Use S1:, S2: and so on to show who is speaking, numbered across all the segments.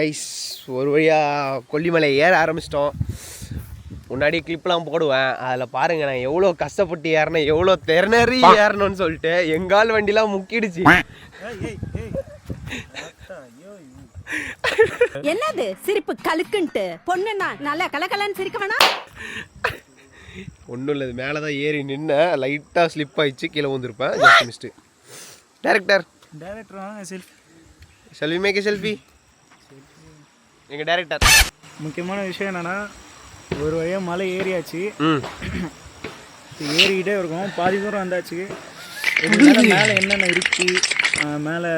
S1: Guys ஒரு வழியாக கொல்லிமலை ஏற ஆரம்பிச்சிட்டோம். முன்னாடி கிளிப்லாம் போடுவேன், அதில் பாருங்கள் நான் எவ்வளோ கஷ்டப்பட்டு ஏறினேன், எவ்வளோ திறனறி ஏறணும்னு சொல்லிட்டு எங்கால் வண்டிலாம் முக்கிடுச்சு.
S2: என்னது சிரிப்பு கலுக்குன்ட்டு பொண்ணுன்னா நல்லா கலகலன்னு சிரிக்க வேணாம்.
S1: ஒன்றும் இல்லை, மேலே தான் ஏறி நின்று லைட்டாக ஸ்லிப் ஆயிடுச்சு, கீழே வந்துருப்பேன். Just missed. Director Selvi make selfie. எங்கள் டேரக்டர்
S3: முக்கியமான விஷயம் என்னென்னா, ஒரு வழியாக மலை ஏறியாச்சு. ஏறிக்கிட்டே இருக்கும், பாதி தூரம் வந்தாச்சு. மேலே என்னென்ன இருக்குது, மேலே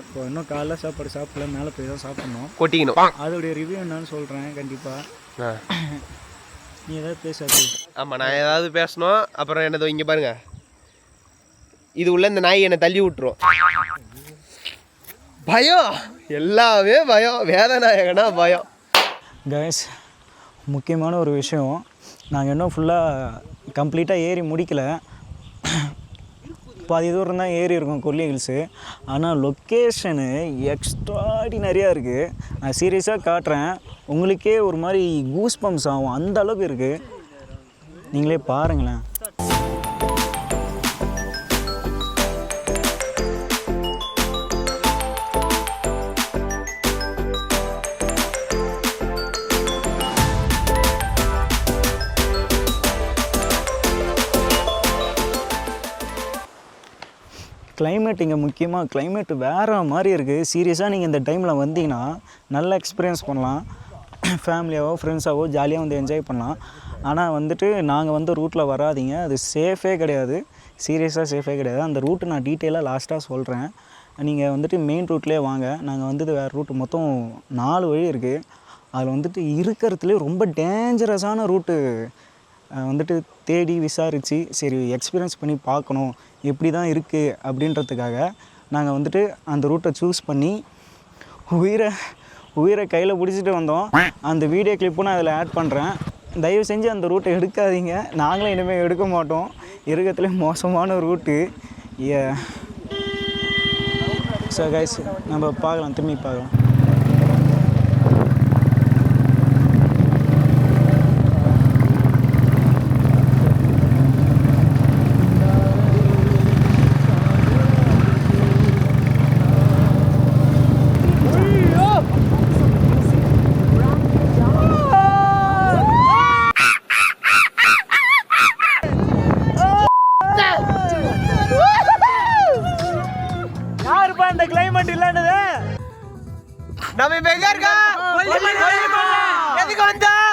S3: இப்போ இன்னும் காலைல சாப்பாடு சாப்பிடல, மேலே போய் தான் சாப்பிட்ணும்,
S1: கொட்டிக்கணும்.
S3: அதோடைய ரிவ்யூ என்னன்னு சொல்கிறேன் கண்டிப்பாக. நீ ஏதாவது பேசாது.
S1: ஆமாம், நான் ஏதாவது பேசணும். அப்புறம் என்னதோ இங்கே பாருங்கள், இது உள்ள இந்த நாய் என்னை தள்ளி விட்டுரும். பயம், எல்லாமே பயம், வேதநாயகனா பயம்.
S3: கைஸ், முக்கியமான ஒரு விஷயம், நாங்கள் இன்னும் ஃபுல்லாக கம்ப்ளீட்டாக ஏறி முடிக்கலை. பாதி தூரம் தான் ஏறி இருக்கும் கொல்லி ஹில்ஸு. ஆனால் லொக்கேஷனு எக்ஸ்ட்ராடினரியாக இருக்குது. நான் சீரியஸாக காட்டுறேன், உங்களுக்கே ஒரு மாதிரி கூஸ் பம்ப்ஸ் ஆகும், அந்த அளவுக்கு இருக்குது. நீங்களே பாருங்களேன். கிளைமேட் இங்கே முக்கியமாக கிளைமேட் வேறு மாதிரி இருக்குது. சீரியஸாக நீங்கள் இந்த டைமில் வந்தீங்கன்னா நல்ல எக்ஸ்பீரியன்ஸ் பண்ணலாம். ஃபேமிலியாவோ ஃப்ரெண்ட்ஸாவோ ஜாலியாக வந்து என்ஜாய் பண்ணலாம். ஆனால் வந்துட்டு நாங்கள் வந்து ரூட்டில் வராதிங்க, அது சேஃபே கிடையாது. சீரியஸாக சேஃபே கிடையாது. அந்த ரூட்டு நான் டீட்டெயிலாக லாஸ்ட்டாக சொல்கிறேன். நீங்கள் வந்துட்டு மெயின் ரூட்லேயே வாங்க. நாங்கள் வந்துட்டு வேறு ரூட்டு மொத்தம் 4 வழி இருக்குது. அதில் வந்துட்டு இருக்கிறதுலே ரொம்ப டேஞ்சரஸான ரூட்டு வந்துட்டு தேடி விசாரித்து சரி எக்ஸ்பீரியன்ஸ் பண்ணி பார்க்கணும் எப்படி தான் இருக்குது அப்படின்றதுக்காக நாங்கள் வந்துட்டு அந்த ரூட்டை சூஸ் பண்ணி உயிரை கையில் பிடிச்சிட்டு வந்தோம். அந்த வீடியோ கிளிப்பும் நான் அதில் ஆட் பண்ணுறேன். தயவு செஞ்சு அந்த ரூட்டை எடுக்காதீங்க, நாங்களும் இனிமேல் எடுக்க மாட்டோம். இருக்கிறதுலே மோசமான ரூட்டு. ஸோ கைஸ், நம்ம பார்க்கலாம், திரும்பி பார்க்கலாம்.
S1: நம்ம இப்ப எங்க இருக்கோம்? எதுக்கு வந்தோம்?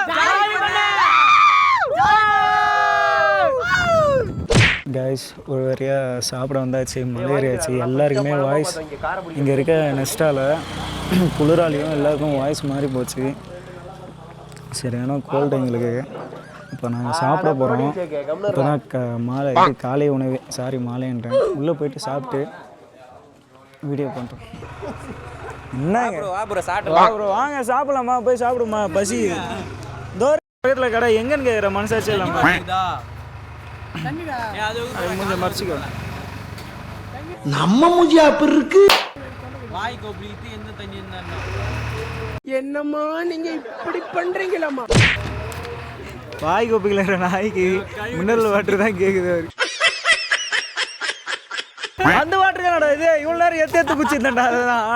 S3: கைஸ், ஒரு வரையாக சாப்பிட வந்தாச்சு, மலையேறியாச்சு. எல்லாருக்குமே வாய்ஸ் இங்கே இருக்க நெஸ்டால் குளிராலையும் எல்லாருக்கும் வாய்ஸ் மாறி போச்சு. சரியான கோல்டு எங்களுக்கு. இப்போ நாங்கள் சாப்பிட போகிறோம். இப்போ தான் காலை உணவு, மாலைன்றேன். உள்ளே போயிட்டு சாப்பிட்டு வீடியோ பண்ணுறோம். என்னங்க ப்ரோ, வாங்க சாப்பிடலாமா? போய் சாப்பிடுமா, பசி. பக்கத்தில் கடை எங்கன்னு கேட்குற மனசாட்சி இல்லாமல் கொஞ்சம் மறைச்சிக்கோ.
S4: நம்ம மூஞ்சியா அப்படி இருக்கு.
S1: என்னம்மா நீங்க இப்படி பண்றீங்களாமா?
S3: வாய் கோப்பிக்கல நாய்க்கு மினரல் வாட்டர் தான் கேட்குது. அந்த வாட்டர் தானடா இது. இவ்வளோ நேரம் எடுத்து குச்சிருந்தேன்டா. அதுதான்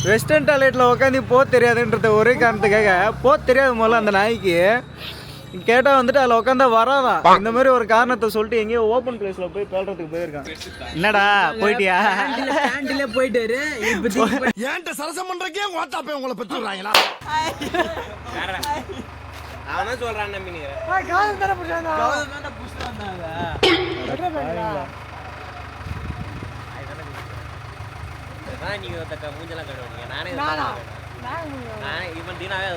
S3: வெஸ்டர்ன் டாய்லெட்டில் உட்காந்து தெரியாதுன்றத ஒரே காரணத்துக்காக தெரியாது முதல்ல அந்த நாய்க்கு. கேட்டால் வந்துட்டு அதில் உட்காந்தா வராதான். இந்த மாதிரி ஒரு காரணத்தை சொல்லிட்டு எங்கேயோ ஓப்பன் பிளேஸில் போய் பேல்றதுக்கு போயிருக்கான். என்னடா போயிட்டியா? போயிட்டாரு.
S4: ஏன்ட்ட சரசம் பண்றக்கே ஓட்டாப்பே உங்களை பெற்றுறாங்களா?
S1: அவன் சொல்றான் நம்பினீங்க. நீங்க மூஞ்செல்லாம் கழுவுறீங்க. நானே இவன் தீனாவே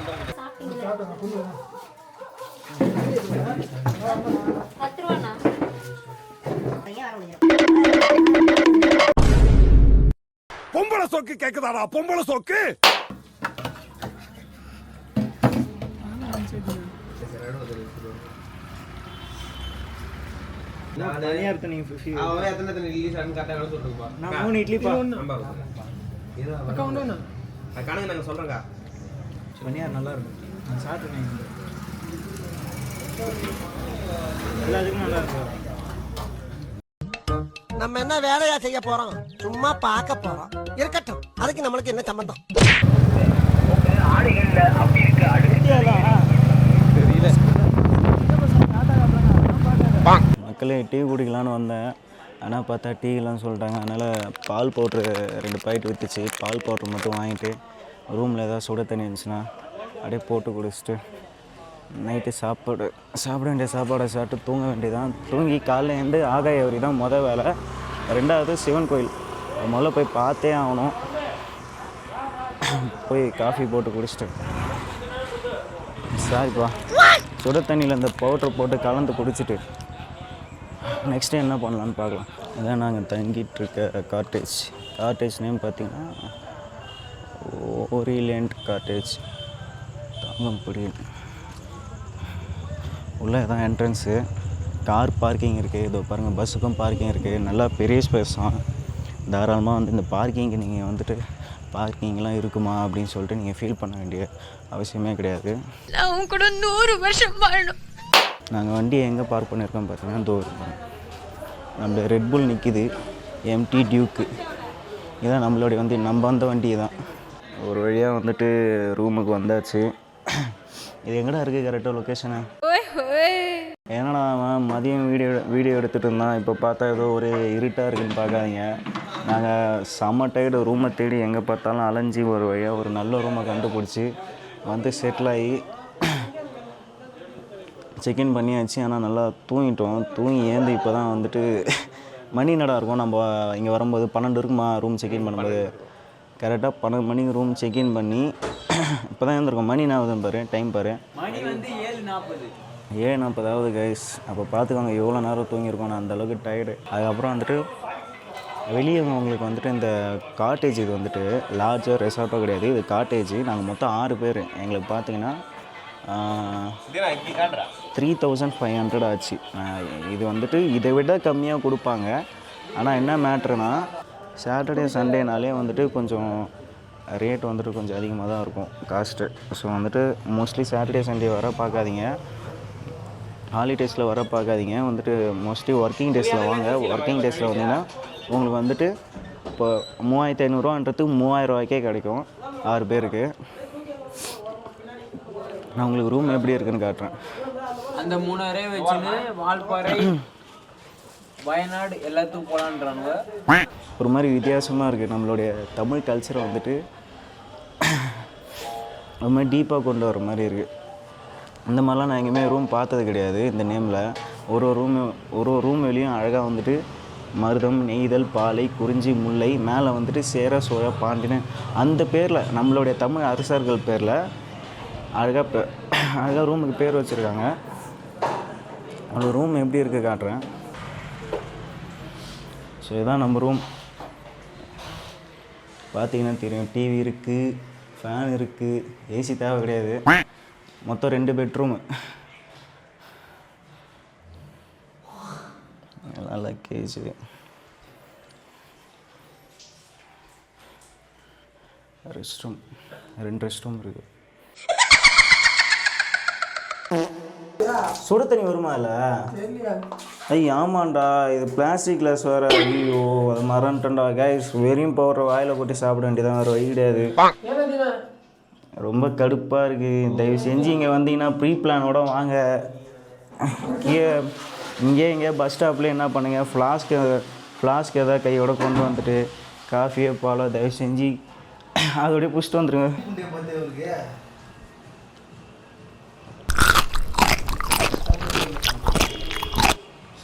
S4: பொம்பளை சோக்கு கேக்குதாடா? பொம்பளை சோக்கு
S3: நான் 3 இட்லி பா.
S1: கணக்கு நாங்கள் சொல்கிறேங்க.
S3: பனியார் நல்லா இருக்கும். நான் சாப்பிட்டேன். எல்லாத்துக்கும் நல்லா இருக்கும்.
S4: நம்ம என்ன வேலையா செய்ய போறோம்? சும்மா பார்க்க போறோம். இருக்கட்டும், அதுக்கு நம்மளுக்கு என்ன சம்பந்தம்?
S3: மக்களே டீ குடிக்கலான்னு வந்தேன். ஆனால் பார்த்தா டீ இல்லைன்னு சொல்லிட்டாங்க. அதனால் பால் பவுட்ரு 2 பாக்கெட் விற்றுச்சு. பால் பவுட்ரு மட்டும் வாங்கிட்டு ரூமில் ஏதாவது சுட தண்ணி இருந்துச்சுன்னா அப்படியே போட்டு குடிச்சிட்டு நைட்டு சாப்பிட வேண்டிய சாப்பாடை சாப்பிட்டு தூங்க வேண்டியதான். தூங்கி காலைல எழுந்து ஆகாய வரி தான் மொதல் வேலை. 2வது சிவன் கோயில் முதல்ல போய் பார்த்தே ஆகணும். போய் காஃபி போட்டு குடிச்சிட்டு சாரிப்பா சுட தண்ணியில் இந்த பவுட்ரு போட்டு கலந்து குடிச்சிட்டு நெக்ஸ்ட்டு என்ன பண்ணலான்னு பார்க்கலாம். இதான் நாங்கள் தங்கிட்டு இருக்க கார்டேஜ் நேம் பார்த்திங்கன்னா ஓரியன்ட் கார்டேஜ் தாங்கம்படி. உள்ளே தான் என்ட்ரன்ஸு. கார் பார்க்கிங் இருக்குது. இதோ பாருங்கள், பஸ்ஸுக்கும் பார்க்கிங் இருக்குது. நல்லா பெரிய ஸ்பேஸ் தான். தாராளமாக வந்து இந்த பார்க்கிங்கு நீங்கள் வந்துட்டு பார்க்கிங்லாம் இருக்குமா அப்படின்னு சொல்லிட்டு நீங்கள் ஃபீல் பண்ண வேண்டிய அவசியமே கிடையாது.
S5: நான் கூட 100 வருஷம் வாழணும்.
S3: நாங்கள் வண்டியை எங்கே பார்க் பண்ணியிருக்கோம் பார்த்தீங்கன்னா தோ நம்ம ரெட்புல் நிற்கிது, எம்டி டியூக்கு. இதான் நம்மளுடைய நம்ம வந்த வண்டி தான். ஒரு வழியாக வந்துட்டு ரூமுக்கு வந்தாச்சு. இது எங்கடா இருக்குது கரெக்டாக லொக்கேஷனு? என்னடா அவன் மதியம் வீடியோ எடுத்துகிட்டு இருந்தான். இப்போ பார்த்தா ஏதோ ஒரு இருட்டாக இருக்குன்னு பார்க்காதீங்க. நாங்கள் செம்ம டயர்டு. ரூமை தேடி எங்கே பார்த்தாலும் அலைஞ்சி ஒரு வழியாக ஒரு நல்ல ரூமை கண்டுபிடிச்சி வந்து செட்டில் ஆகி செக்இன் பண்ணியாச்சு. ஆனால் நல்லா தூங்கிட்டோம். தூங்கி ஏந்து இப்போ தான் வந்துட்டு மணி நடா இருக்கும். நம்ம இங்கே வரும்போது 12 இருக்குமா ரூம் செக்இன் பண்ணும்போது. கரெக்டாக 12 மணிக்கு ரூம் செக்இன் பண்ணி இப்போ தான் எழுந்திருக்கோம். மணி நாவதுன்னு பாரு, டைம் பாரு, 7:40 கைஸ். அப்போ பார்த்துக்கோங்க எவ்வளோ நேரம் தூங்கியிருக்கோம். நான் அந்தளவுக்கு டயர்டு. அதுக்கப்புறம் வந்துட்டு வெளியே உங்களுக்கு வந்துட்டு இந்த காட்டேஜ், இது வந்துட்டு லாட்ஜோ ரெசார்ட்டோ கிடையாது, இது காட்டேஜ். நாங்கள் மொத்தம் 6 பேர். எங்களுக்கு பார்த்தீங்கன்னா 3500 ஆச்சு. இது வந்துட்டு இதை விட கம்மியாக கொடுப்பாங்க. ஆனால் என்ன மேட்ருனா சாட்டர்டே சண்டேனாலே வந்துட்டு கொஞ்சம் ரேட் வந்துட்டு கொஞ்சம் அதிகமாக தான் இருக்கும் காஸ்ட்டு. ஸோ வந்துட்டு மோஸ்ட்லி சாட்டர்டே சண்டே வர பார்க்காதீங்க, ஹாலிடேஸில் வர பார்க்காதீங்க. வந்துட்டு மோஸ்ட்லி ஒர்க்கிங் டேஸில் வாங்க. ஒர்க்கிங் டேஸில் வந்தீங்கன்னா உங்களுக்கு வந்துட்டு இப்போ 3500ரூவான்றது 3000 ரூபாய்க்கே கிடைக்கும் 6 பேருக்கு. நான் உங்களுக்கு ரூம் எப்படி இருக்குன்னு காட்டுறேன்.
S6: அந்த 3000 வச்சுன்னு வால்பாறை வயநாடு எல்லாத்துக்கும் போகலான்றானுங்க.
S3: ஒரு மாதிரி வித்தியாசமாக இருக்குது. நம்மளுடைய தமிழ் கல்ச்சரை வந்துட்டு ரொம்ப டீப்பாக கொண்டு வர மாதிரி இருக்குது. இந்த மாதிரிலாம் நான் எங்கேயுமே ரூம் பார்த்தது கிடையாது இந்த நேமில். ஒரு ரூம் வெளியும் அழகாக வந்துட்டு மருதம், நெய்தல், பாலை, குறிஞ்சி, முல்லை, மேலே வந்துட்டு சேர, சோழ, பாண்டியன் அந்த பேரில் நம்மளுடைய தமிழ் அரசர்கள் பேரில் அழகாக ரூமுக்கு பேர் வச்சுருக்காங்க. அவ்வளோ ரூம் எப்படி இருக்குது காட்டுறேன். ஸோ இதுதான் நம்ம ரூம். பார்த்தீங்கன்னா தெரியும், டிவி இருக்குது, ஃபேன் இருக்குது, ஏசி தேவை கிடையாது. மொத்தம் 2 பெட்ரூமு. எல்லாம் luggage. Rest room, 2 rest room இருக்குது. சுட தண்ணி வருமா இல்லை? ஐய் ஆமாண்டா, இது பிளாஸ்டிக் கிளாஸ் வேறு. ஐயோ அது மறந்துட்டேன்டா கைஸ். வெறியும் பவுடரை வாயில் கொட்டி சாப்பிட வேண்டியதான், வேறு வழி கிடையாது. ரொம்ப கடுப்பாக இருக்குது. தயவு செஞ்சு இங்கே வந்தீங்கன்னா ப்ரீ பிளானோட வாங்க. இங்கே பஸ் ஸ்டாப்லேயே என்ன பண்ணுங்கள், ஃப்ளாஸ்க் எதாவது கையோட கொண்டு வந்துட்டு காஃபியோ பாலோ தயவு செஞ்சு அதோடய பிடிச்சிட்டு வந்துடுங்க.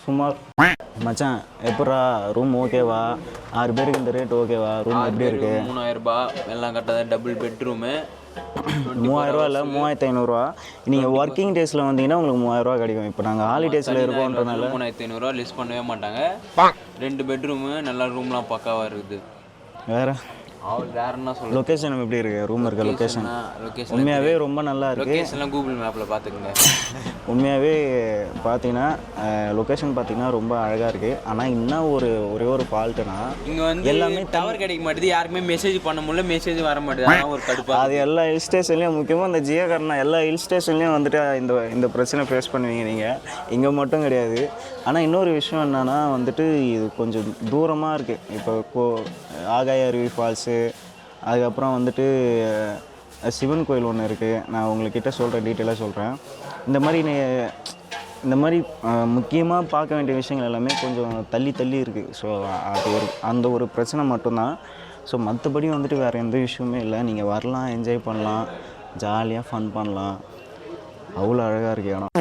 S3: சுமார் மச்சான் எப்படா ரூம் ஓகேவா? 6 பேருக்கு இந்த ரேட் ஓகேவா? ரூம் எப்படி இருக்கு?
S6: 3000 ரூபாய் எல்லாம் கட்டாத டபுள் பெட்ரூமு.
S3: 3000 ரூபா இல்லை 3500 ரூபா. நீங்கள் ஒர்க்கிங் டேஸில் வந்தீங்கன்னா உங்களுக்கு 3000 ரூபா கிடைக்கும். இப்போ நாங்கள் ஹாலிடேஸில் இருக்கோன்றனால
S6: 3500 ரூபா லெஸ் பண்ணவே மாட்டாங்க. 2 பெட்ரூமு நல்ல ரூம்லாம் பக்காவாக இருக்குது.
S3: வேறு
S6: என்ன சொல்ல,
S3: லொக்கேஷன் எப்படி இருக்குது? ரூம் இருக்க லொக்கேஷன் உண்மையாகவே ரொம்ப நல்லா இருக்குது.
S6: லொக்கேஷன்லாம் கூகுள் மேப்பில் பார்த்துக்குங்க.
S3: உண்மையாகவே பார்த்தீங்கன்னா லொக்கேஷன் பார்த்தீங்கன்னா ரொம்ப அழகாக இருக்குது. ஆனால் இன்னும் ஒரே ஒரு ஃபால்ட்டுனா
S6: இங்கே வந்து
S3: எல்லாமே
S6: டவர் கிடைக்க மாட்டேது, யாருக்குமே மெசேஜ் பண்ண முடியல, மெசேஜ் வர மாட்டேது. அதான் ஒரு கடுப்பாக.
S3: அது எல்லா ஹில் ஸ்டேஷன்லேயும் முக்கியமாக இந்த ஜியோ காரணம் எல்லா ஹில் ஸ்டேஷன்லேயும் வந்துட்டு இந்த பிரச்சனை ஃபேஸ் பண்ணுவீங்க நீங்கள், இங்கே மட்டும் கிடையாது. ஆனால் இன்னொரு விஷயம் என்னென்னா வந்துட்டு இது கொஞ்சம் தூரமாக இருக்குது. இப்போ ஆகாய அருவி ஃபால்ஸு, அதுக்கப்புறம் வந்துட்டு சிவன் கோயில் ஒன்று இருக்குது. நான் உங்கள்கிட்ட சொல்கிறேன், டீட்டெயிலாக சொல்கிறேன். இந்த மாதிரி முக்கியமாக பார்க்க வேண்டிய விஷயங்கள் எல்லாமே கொஞ்சம் தள்ளி இருக்குது. ஸோ அது அந்த ஒரு பிரச்சனை மட்டும்தான். ஸோ மற்றபடி வந்துட்டு வேறு எந்த விஷயமே இல்லை. நீங்கள் வரலாம், என்ஜாய் பண்ணலாம், ஜாலியாக ஃபன் பண்ணலாம். அவ்வளோ அழகாக இருக்குது இடம்.